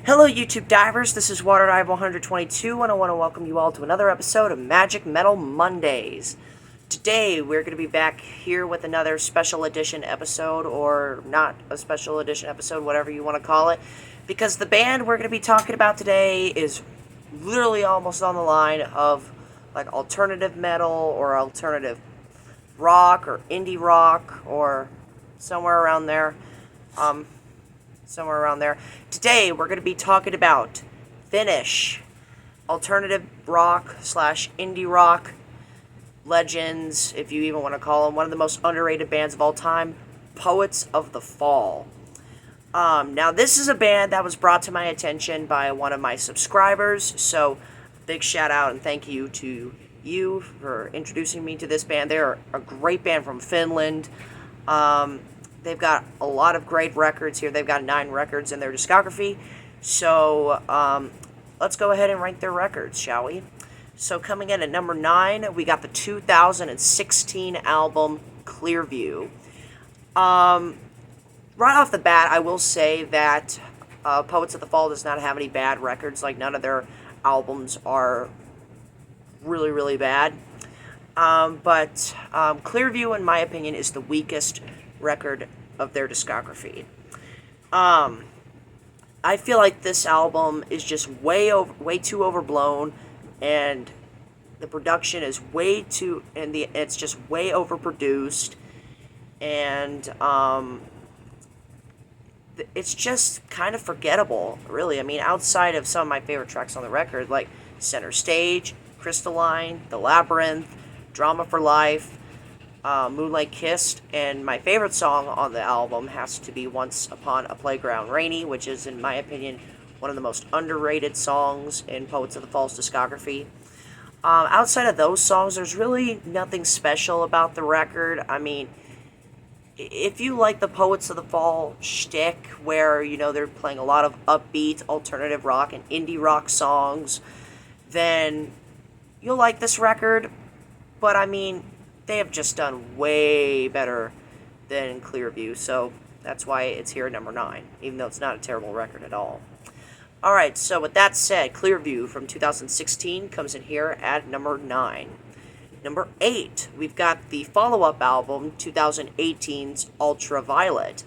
Hello YouTube divers, this is WaterDive 122 and I want to welcome you all to another episode of Magic Metal Mondays. Today we're going to be back here with another special edition episode, or not a special edition episode, whatever you want to call it, because the band we're going to be talking about today is literally almost on the line of like alternative metal or alternative rock or indie rock or somewhere around there. Today, we're going to be talking about Finnish, alternative rock slash indie rock legends, if you even want to call them, one of the most underrated bands of all time, Poets of the Fall. Now, this is a band that was brought to my attention by one of my subscribers, so big shout out and thank you to you for introducing me to this band. They're a great band from Finland. They've got a lot of great records here. They've got 9 records in their discography. So let's go ahead and rank their records, shall we? So coming in at number 9, we got the 2016 album Clearview. Right off the bat, I will say that Poets of the Fall does not have any bad records. Like, none of their albums are really, really bad. But Clearview, in my opinion, is the weakest record of their discography. I feel like this album is just way too overblown, and the production is it's just way overproduced, and it's just kind of forgettable, really. I mean, outside of some of my favorite tracks on the record, like Center Stage, Crystalline, The Labyrinth, Drama for Life, Moonlight Kissed, and my favorite song on the album has to be Once Upon a Playground Rainy, which is, in my opinion, one of the most underrated songs in Poets of the Fall's discography. Outside of those songs, there's really nothing special about the record. I mean, if you like the Poets of the Fall shtick, where, you know, they're playing a lot of upbeat alternative rock and indie rock songs, then you'll like this record. But, I mean, they have just done way better than Clearview, so that's why it's here at number 9, even though it's not a terrible record at all. Alright, so with that said, Clearview from 2016 comes in here at number 9. Number 8, we've got the follow-up album, 2018's Ultraviolet.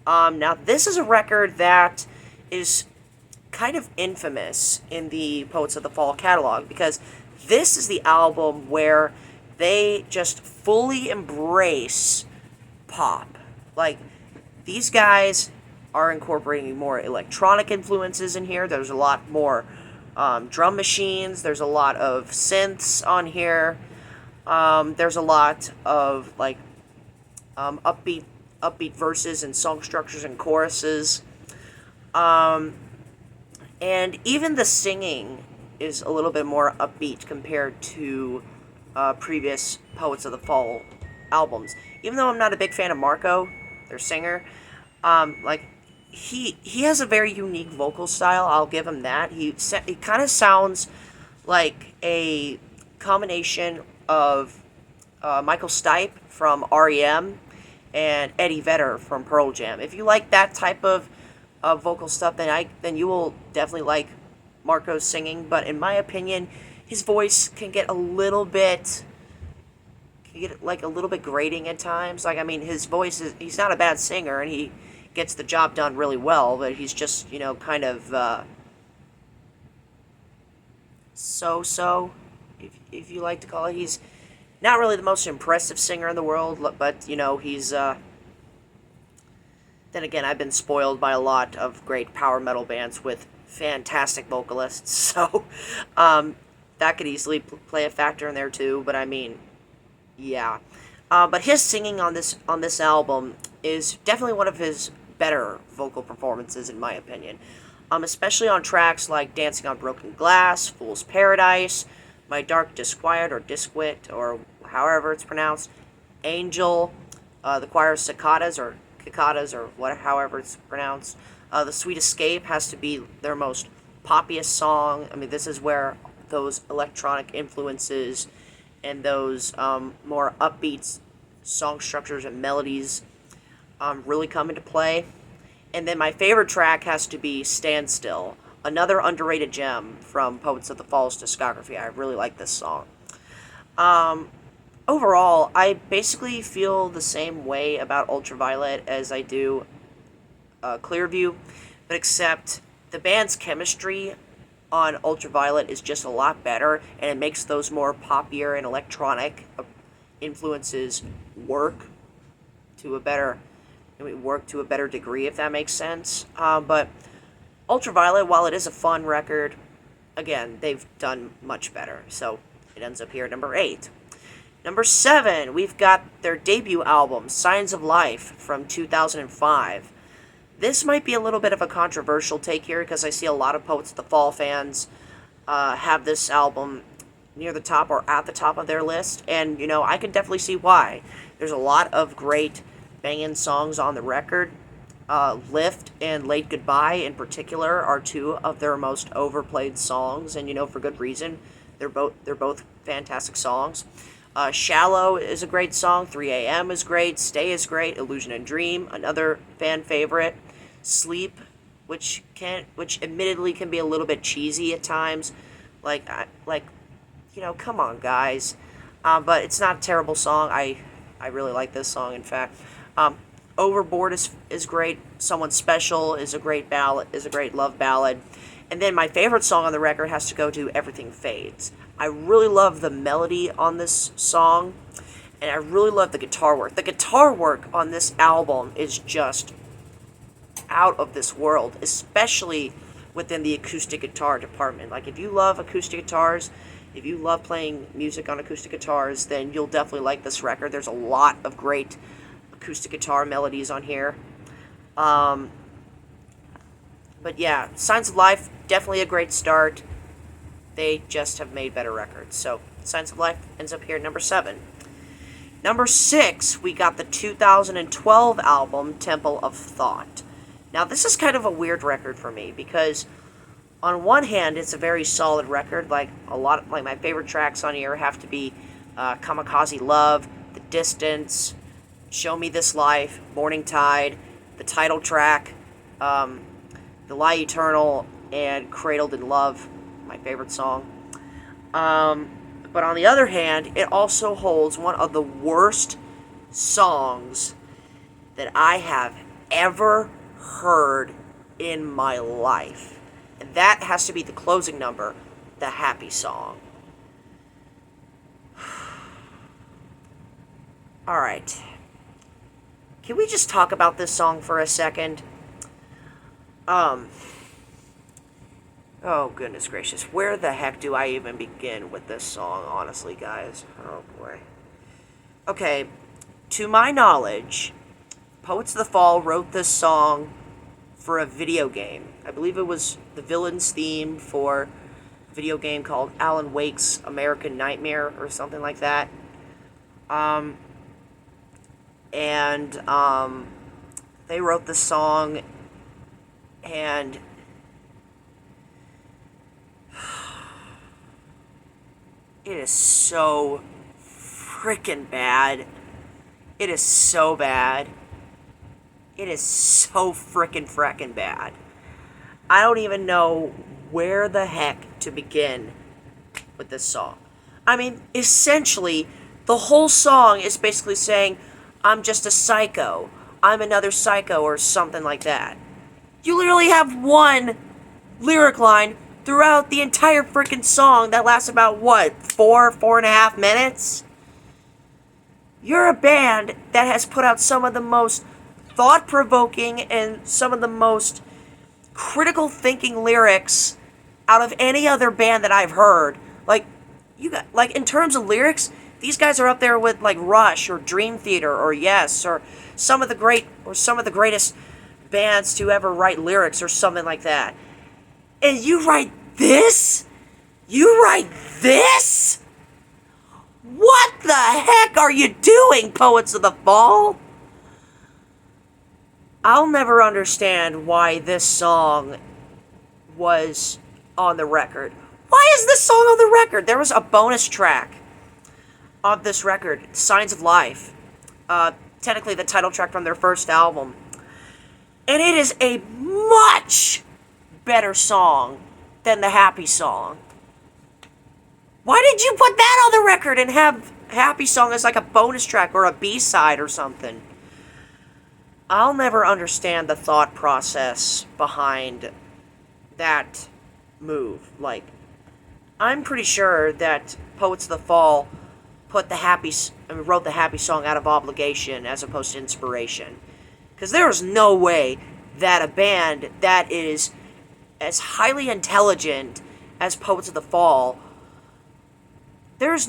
Now, this is a record that is kind of infamous in the Poets of the Fall catalog, because this is the album where they just fully embrace pop. Like, these guys are incorporating more electronic influences in here. There's a lot more drum machines. There's a lot of synths on here. There's a lot of, like, upbeat verses and song structures and choruses. And even the singing is a little bit more upbeat compared to previous Poets of the Fall albums. Even though I'm not a big fan of Marco, their singer, like, he has a very unique vocal style. I'll give him that. He kind of sounds like a combination of Michael Stipe from REM and Eddie Vedder from Pearl Jam. If you like that type of vocal stuff, then you will definitely like Marco's singing. But in my opinion, his voice can get a little bit grating at times. Like, I mean, his voice he's not a bad singer, and he gets the job done really well, but he's just, you know, kind of so-so, if you like to call it. He's not really the most impressive singer in the world, but, you know, he's, then again, I've been spoiled by a lot of great power metal bands with fantastic vocalists, so, that could easily play a factor in there too, but I mean, yeah. But his singing on this album is definitely one of his better vocal performances, in my opinion. Especially on tracks like Dancing on Broken Glass, Fool's Paradise, My Dark Disquiet, or Disquit, or however it's pronounced, Angel, the Choir's Cicadas, or however it's pronounced. The Sweet Escape has to be their most poppiest song. I mean, this is where those electronic influences and those more upbeat song structures and melodies really come into play. And then my favorite track has to be Stand Still, another underrated gem from Poets of the Fall's discography. I really like this song. Overall, I basically feel the same way about Ultraviolet as I do Clearview, but except the band's chemistry on Ultraviolet is just a lot better, and it makes those more poppier and electronic influences work to a better degree, if that makes sense. But Ultraviolet, while it is a fun record, again, they've done much better, so it ends up here at number 8. Number 7, we've got their debut album, Signs of Life, from 2005. This might be a little bit of a controversial take here, because I see a lot of Poets of the Fall fans have this album near the top or at the top of their list, and, you know, I can definitely see why. There's a lot of great banging songs on the record. Lift and Late Goodbye, in particular, are two of their most overplayed songs, and, you know, for good reason. They're both fantastic songs. Shallow is a great song. 3 a.m. is great. Stay is great. Illusion and Dream, another fan favorite. Sleep, which admittedly can be a little bit cheesy at times. Like, you know, come on, guys. But it's not a terrible song. I really like this song, in fact. Overboard is great. Someone Special is a great ballad, is a great love ballad. And then my favorite song on the record has to go to Everything Fades. I really love the melody on this song, and I really love the guitar work. The guitar work on this album is just out of this world, especially within the acoustic guitar department. Like, if you love acoustic guitars, if you love playing music on acoustic guitars, then you'll definitely like this record. There's a lot of great acoustic guitar melodies on here. But yeah, Signs of Life, definitely a great start. They just have made better records. So, Signs of Life ends up here at number 7. Number 6, we got the 2012 album, Temple of Thought. Now, this is kind of a weird record for me, because on one hand, it's a very solid record. Like my favorite tracks on here have to be Kamikaze Love, The Distance, Show Me This Life, Morning Tide, the title track, The Lie Eternal, and Cradled in Love, my favorite song. But on the other hand, it also holds one of the worst songs that I have ever heard in my life. And that has to be the closing number, the Happy Song. Alright. Can we just talk about this song for a second? Oh, goodness gracious. Where the heck do I even begin with this song, honestly, guys? Oh, boy. Okay, to my knowledge, Poets of the Fall wrote this song for a video game. I believe it was the villain's theme for a video game called Alan Wake's American Nightmare, or something like that. They wrote the song, and it is so freaking bad. It is so bad. It is so frickin' bad. I don't even know where the heck to begin with this song. I mean, essentially, the whole song is basically saying, I'm just a psycho. I'm another psycho, or something like that. You literally have one lyric line throughout the entire frickin' song that lasts about, what, 4.5 minutes? You're a band that has put out some of the most thought-provoking and some of the most critical thinking lyrics out of any other band that I've heard. Like, in terms of lyrics, these guys are up there with, like, Rush or Dream Theater or Yes, or some of the greatest bands to ever write lyrics, or something like that. And you write this? You write this? What the heck are you doing, Poets of the Fall? I'll never understand why this song was on the record. Why is this song on the record? There was a bonus track of this record, Signs of Life. Technically the title track from their first album. And it is a much better song than the Happy Song. Why did you put that on the record and have Happy Song as like a bonus track or a B-side or something? I'll never understand the thought process behind that move. Like, I'm pretty sure that Poets of the Fall wrote the Happy Song out of obligation as opposed to inspiration. Because there is no way that a band that is as highly intelligent as Poets of the Fall, there's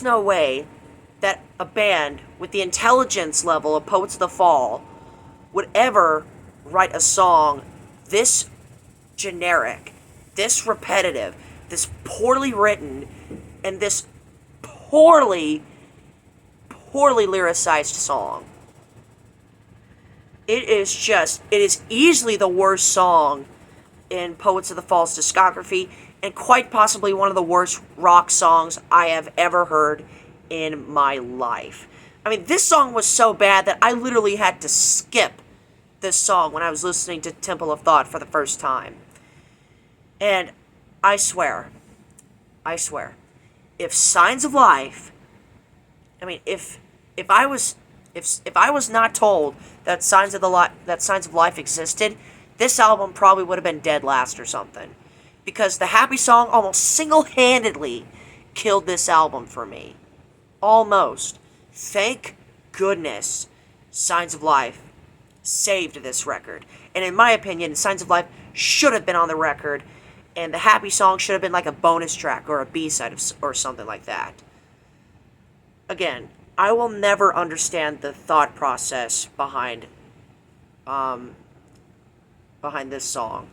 no way that a band with the intelligence level of Poets of the Fall would ever write a song this generic, this repetitive, this poorly written, and this poorly lyricized song. It is easily the worst song in Poets of the Fall's discography, and quite possibly one of the worst rock songs I have ever heard in my life. I mean, this song was so bad that I literally had to skip this song when I was listening to Temple of Thought for the first time. And I swear, if Signs of Life, if I was not told that Signs of Life existed, this album probably would have been dead last or something. Because the Happy Song almost single-handedly killed this album for me. Almost. Thank goodness Signs of Life saved this record. And in my opinion, Signs of Life should have been on the record, and the Happy Song should have been like a bonus track or a B-side or something like that. Again, I will never understand the thought process behind this song.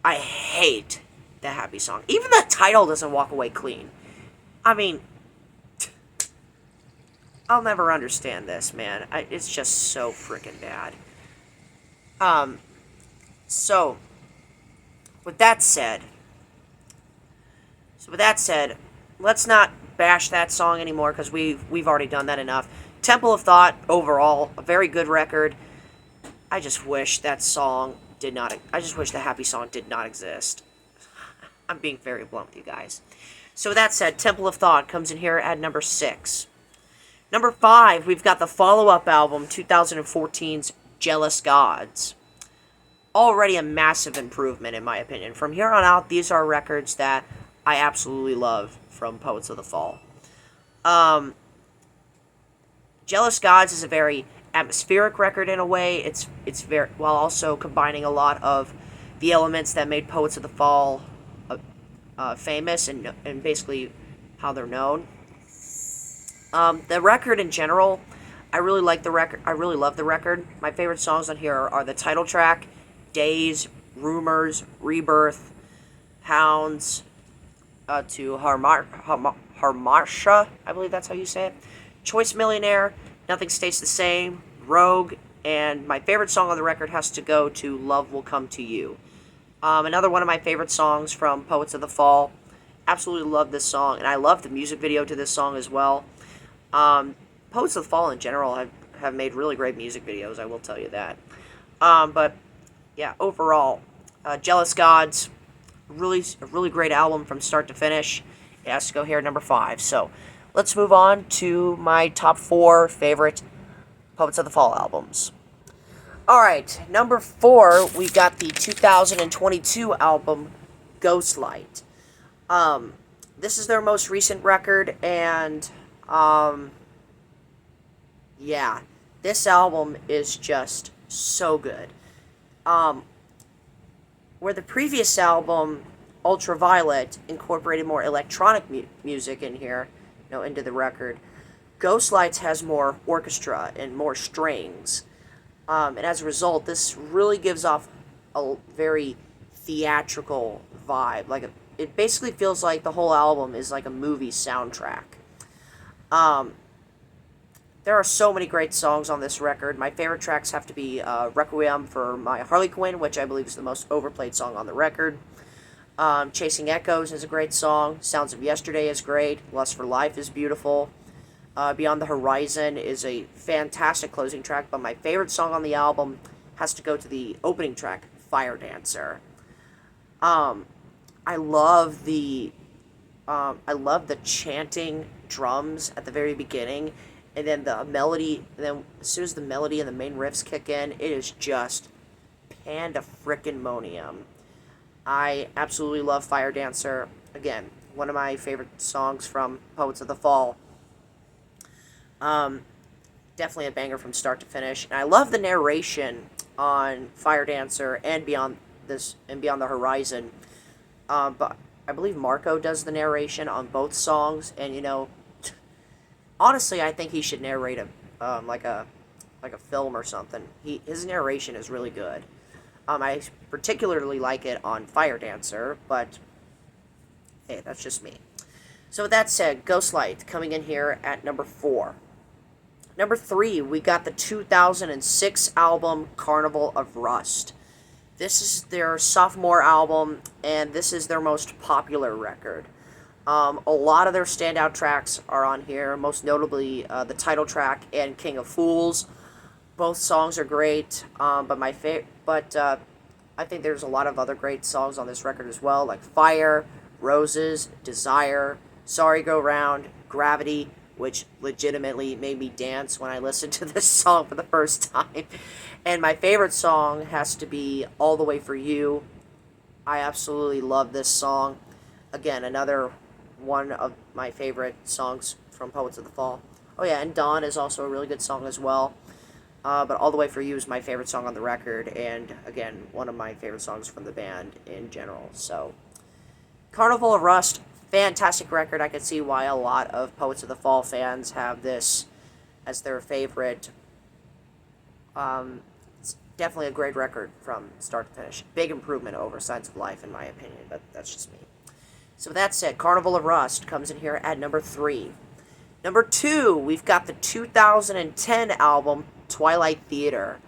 I hate the Happy Song. Even the title doesn't walk away clean. I mean, I'll never understand this, man. It's just so freaking bad. So, with that said, let's not bash that song anymore because we've already done that enough. Temple of Thought, overall, a very good record. I just wish that song did not. I just wish the Happy Song did not exist. I'm being very blunt with you guys. So with that said, Temple of Thought comes in here at number 6. Number 5, we've got the follow-up album, 2014's Jealous Gods. Already a massive improvement, in my opinion. From here on out, these are records that I absolutely love from Poets of the Fall. Jealous Gods is a very atmospheric record in a way. It's very, while also combining a lot of the elements that made Poets of the Fall famous and basically how they're known. The record in general, I really like the record. I really love the record. My favorite songs on here are the title track, Days, Rumors, Rebirth, Hounds, to Harmarsha, I believe that's how you say it, Choice Millionaire, Nothing Stays the Same, Rogue, and my favorite song on the record has to go to Love Will Come to You. Another one of my favorite songs from Poets of the Fall. Absolutely love this song, and I love the music video to this song as well. Poets of the Fall in general have made really great music videos, I will tell you that. But yeah, overall, Jealous Gods, a really great album from start to finish. It has to go here at number 5. So let's move on to my top 4 favorite Poets of the Fall albums. Alright, number 4, we got the 2022 album, Ghostlight. This is their most recent record, and, yeah, this album is just so good. Where the previous album, Ultraviolet, incorporated more electronic music in here, into the record, Ghostlights has more orchestra and more strings. And as a result, this really gives off a very theatrical vibe. It basically feels like the whole album is like a movie soundtrack. There are so many great songs on this record. My favorite tracks have to be Requiem for My Harley Quinn, which I believe is the most overplayed song on the record. Chasing Echoes is a great song. Sounds of Yesterday is great. Lust for Life is beautiful. Beyond the Horizon is a fantastic closing track, but my favorite song on the album has to go to the opening track, Fire Dancer. Um, I love the chanting drums at the very beginning, and then the melody. And then as soon as the melody and the main riffs kick in, it is just panda frickin' monium. I absolutely love Fire Dancer. Again, one of my favorite songs from Poets of the Fall. Um, Definitely a banger from start to finish. And I love the narration on Fire Dancer and Beyond the Horizon. But I believe Marco does the narration on both songs, and honestly, I think he should narrate a film or something. His narration is really good. I particularly like it on Fire Dancer, but hey, that's just me. So with that said, Ghostlight coming in here at number 4. Number 3, we got the 2006 album Carnival of Rust. This is their sophomore album, and this is their most popular record. A lot of their standout tracks are on here, most notably the title track and King of Fools. Both songs are great, but I think there's a lot of other great songs on this record as well, like Fire, Roses, Desire, Sorry Go Round, Gravity, which legitimately made me dance when I listened to this song for the first time. And my favorite song has to be All the Way for You. I absolutely love this song. Again, another one of my favorite songs from Poets of the Fall. Oh yeah, and Dawn is also a really good song as well. But All the Way for You is my favorite song on the record, and again, one of my favorite songs from the band in general. So, Carnival of Rust, fantastic record. I could see why a lot of Poets of the Fall fans have this as their favorite. It's definitely a great record from start to finish. Big improvement over Signs of Life, in my opinion, but that's just me. So with that said, Carnival of Rust comes in here at number 3. Number 2, we've got the 2010 album Twilight Theater.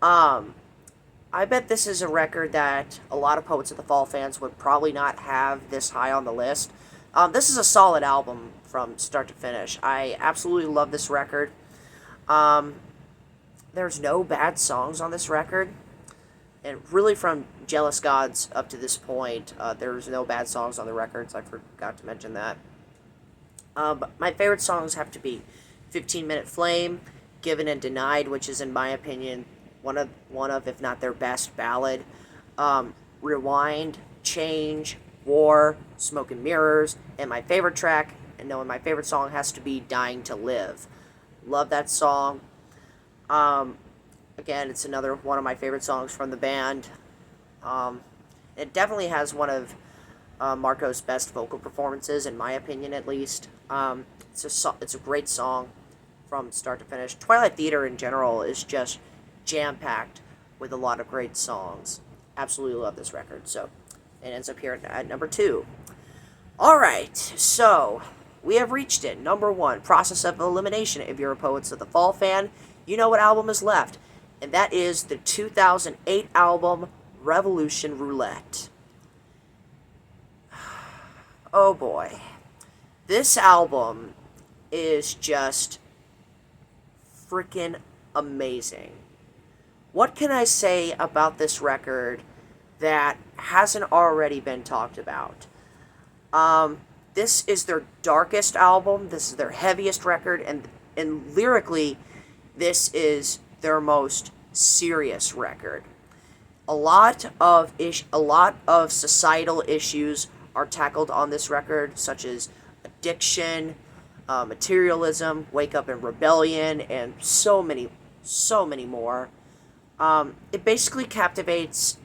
I bet this is a record that a lot of Poets of the Fall fans would probably not have this high on the list. This is a solid album from start to finish. I absolutely love this record. There's no bad songs on this record. And really from Jealous Gods up to this point, there's no bad songs on the records. I forgot to mention that. But my favorite songs have to be 15 Minute Flame, Given and Denied, which is, in my opinion, one of if not their best ballad. Rewind, Change, War, Smoke and Mirrors, and my favorite track, and my favorite song has to be Dying to Live. Love that song. Again, it's another one of my favorite songs from the band. It definitely has one of Marco's best vocal performances, in my opinion, at least. It's a great song from start to finish. Twilight Theater in general is just jam-packed with a lot of great songs. Absolutely love this record. So it ends up here at number 2. Alright, so we have reached it. Number 1, Process of Elimination. If you're a Poets of the Fall fan, you know what album is left. And that is the 2008 album Revolution Roulette. Oh boy. This album is just freaking amazing. What can I say about this record that hasn't already been talked about? This is their darkest album. This is their heaviest record, and lyrically, this is their most serious record. A lot of societal issues are tackled on this record, such as addiction, materialism, Wake Up in Rebellion, and so many more. It basically captures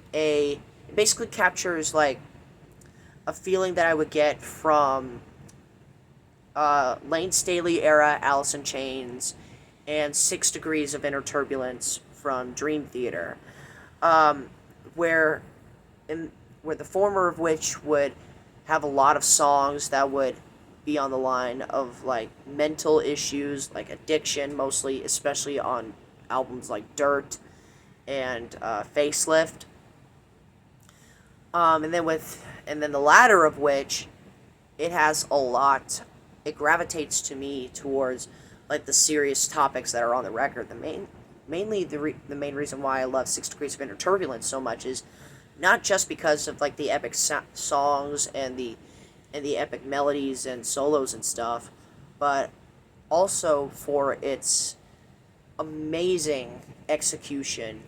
like a feeling that I would get from Lane Staley era Alice in Chains and 6 Degrees of Inner Turbulence from Dream Theater, where the former of which would have a lot of songs that would be on the line of like mental issues, like addiction, mostly, especially on albums like Dirt and Facelift. And then the latter of which, it has a lot it gravitates to me towards like the serious topics that are on the record. Mainly the main reason why I love 6 Degrees of Inner Turbulence so much is not just because of like the epic songs and the epic melodies and solos and stuff, but also for its amazing execution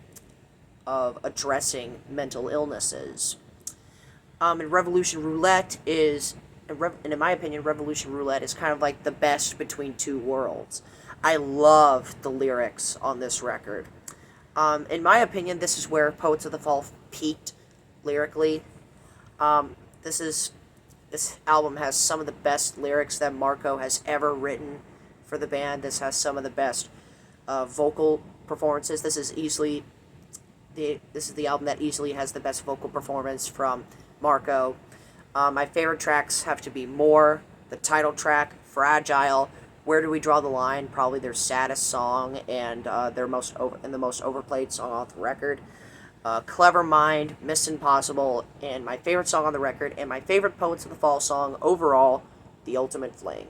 of addressing mental illnesses. And Revolution Roulette is, and in my opinion, Revolution Roulette is kind of like the best between two worlds. I love the lyrics on this record. In my opinion, this is where Poets of the Fall peaked lyrically. This album has some of the best lyrics that Marco has ever written for the band. This has some of the best vocal performances. This is the album that easily has the best vocal performance from Marco. My favorite tracks have to be More, the title track, Fragile, Where Do We Draw the Line, probably their saddest song and the most overplayed song off the record. Clever Mind, Miss Impossible, and my favorite song on the record, and my favorite Poets of the Fall song overall, The Ultimate Fling.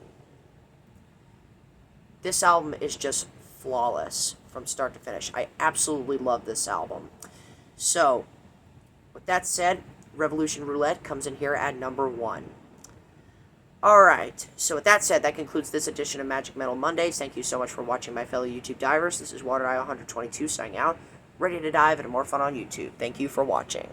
This album is just flawless from start to finish. I absolutely love this album. So, with that said, Revolution Roulette comes in here at number 1. Alright, so with that said, that concludes this edition of Magic Metal Mondays. Thank you so much for watching, my fellow YouTube divers. This is Water Eye 122 signing out, ready to dive into more fun on YouTube. Thank you for watching.